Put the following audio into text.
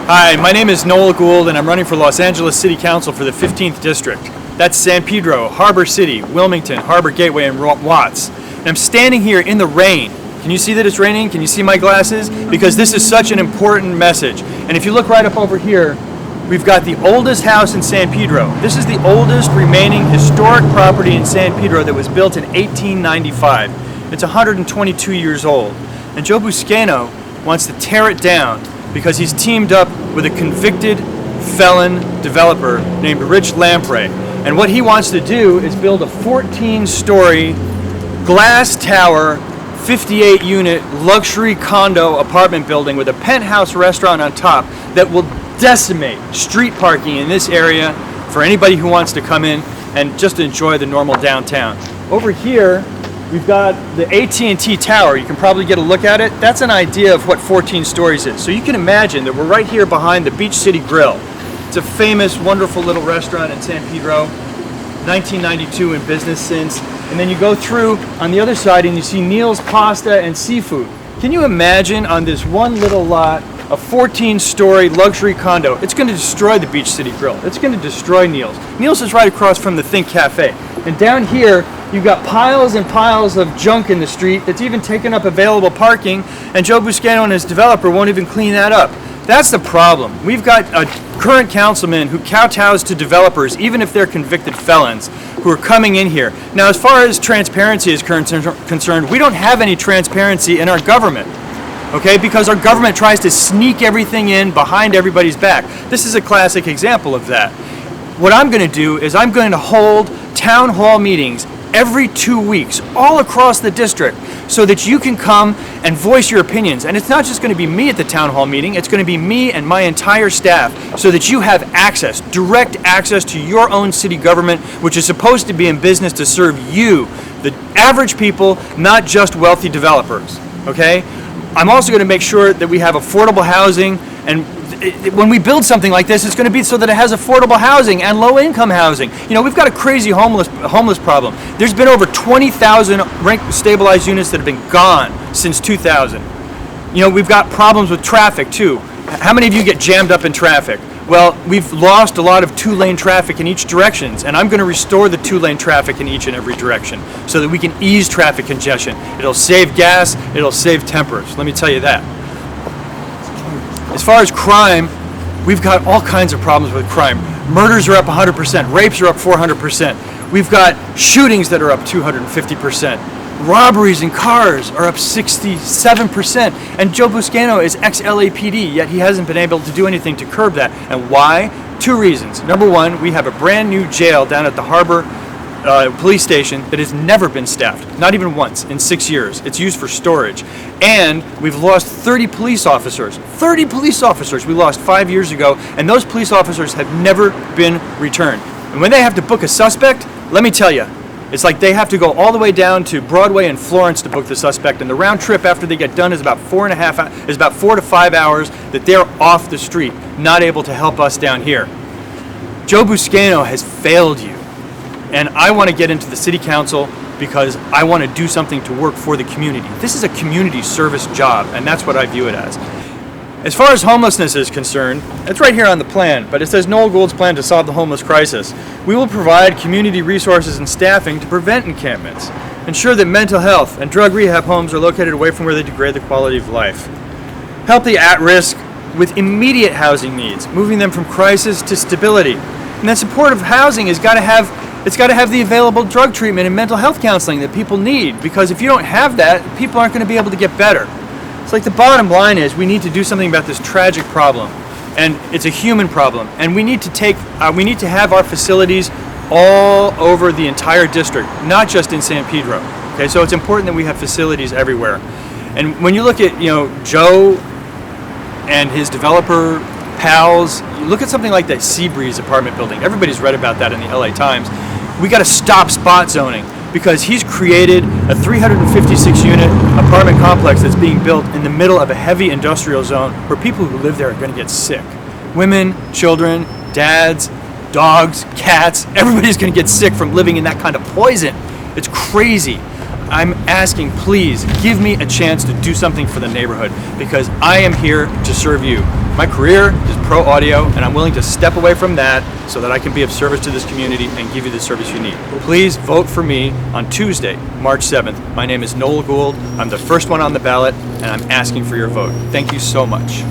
Hi, my name is Noel Gould and I'm running for Los Angeles City Council for the 15th District. That's San Pedro, Harbor City, Wilmington, Harbor Gateway, and Watts. And I'm standing here in the rain. Can you see that it's raining? Can you see my glasses? Because this is such an important message. And if you look right up over here, we've got the oldest house in San Pedro. This is the oldest remaining historic property in San Pedro that was built in 1895. It's 122 years old. And Joe Buscaino wants to tear it down because he's teamed up with a convicted felon developer named Rich Lamprey. And what he wants to do is build a 14-story glass tower, 58-unit luxury condo apartment building with a penthouse restaurant on top that will decimate street parking in this area for anybody who wants to come in and just enjoy the normal downtown. Over here, we've got the AT&T Tower. You can probably get a look at it. That's an idea of what 14 stories is. So you can imagine that we're right here behind the Beach City Grill. It's a famous, wonderful little restaurant in San Pedro, 1992 in business since. And then you go through on the other side and you see Neil's Pasta and Seafood. Can you imagine on this one little lot, a 14-story luxury condo? It's going to destroy the Beach City Grill. It's going to destroy Neil's. Neil's is right across from the Think Cafe. And down here, you've got piles and piles of junk in the street that's even taken up available parking, and Joe Buscaino and his developer won't even clean that up. That's the problem. We've got a current councilman who kowtows to developers, even if they're convicted felons, who are coming in here. Now, as far as transparency is concerned, we don't have any transparency in our government. Okay, because our government tries to sneak everything in behind everybody's back. This is a classic example of that. What I'm going to do is I'm going to hold town hall meetings every 2 weeks all across the district so that you can come and voice your opinions. And it's not just going to be me at the town hall meeting, it's going to be me and my entire staff so that you have access, direct access to your own city government, which is supposed to be in business to serve you, the average people, not just wealthy developers. Okay? I'm also going to make sure that we have affordable housing, and when we build something like this, it's going to be so that it has affordable housing and low-income housing. You know, we've got a crazy homeless problem. There's been over 20,000 rent-stabilized units that have been gone since 2000. You know, we've got problems with traffic, too. How many of you get jammed up in traffic? Well, we've lost a lot of two-lane traffic in each direction, and I'm going to restore the two-lane traffic in each and every direction so that we can ease traffic congestion. It'll save gas, it'll save tempers, let me tell you that. As far as crime, we've got all kinds of problems with crime. Murders are up 100%, rapes are up 400%. We've got shootings that are up 250%. Robberies in cars are up 67%. And Joe Buscaino is ex-LAPD, yet he hasn't been able to do anything to curb that. And why? Two reasons. Number one, we have a brand new jail down at the Harbor police station that has never been staffed, not even once in 6 years. It's used for storage. And we've lost 30 police officers. 30 police officers we lost 5 years ago, and those police officers have never been returned. And when they have to book a suspect, let me tell you, it's like they have to go all the way down to Broadway and Florence to book the suspect, and the round trip after they get done is about 4 to 5 hours that they're off the street, not able to help us down here. Joe Buscaino has failed you, and I want to get into the city council because I want to do something to work for the community. This is a community service job, and that's what I view it as. As far as homelessness is concerned, it's right here on the plan, but it says Noel Gould's plan to solve the homeless crisis. We will provide community resources and staffing to prevent encampments, ensure that mental health and drug rehab homes are located away from where they degrade the quality of life, help the at-risk with immediate housing needs, moving them from crisis to stability. And then supportive housing has got to have the available drug treatment and mental health counseling that people need, because if you don't have that, people aren't going to be able to get better. It's like the bottom line is we need to do something about this tragic problem, and it's a human problem, and we need to have our facilities all over the entire district, not just in San Pedro. Okay, so it's important that we have facilities everywhere. And when you look at, you know, Joe and his developer pals, you look at something like that Seabreeze apartment building. Everybody's read about that in the LA Times. We got to stop spot zoning, because he's created a 356-unit apartment complex that's being built in the middle of a heavy industrial zone where people who live there are going to get sick. Women, children, dads, dogs, cats, everybody's going to get sick from living in that kind of poison. It's crazy. I'm asking, please give me a chance to do something for the neighborhood, because I am here to serve you. My career is pro audio, and I'm willing to step away from that so that I can be of service to this community and give you the service you need. Please vote for me on Tuesday, March 7th. My name is Noel Gould. I'm the first one on the ballot, and I'm asking for your vote. Thank you so much.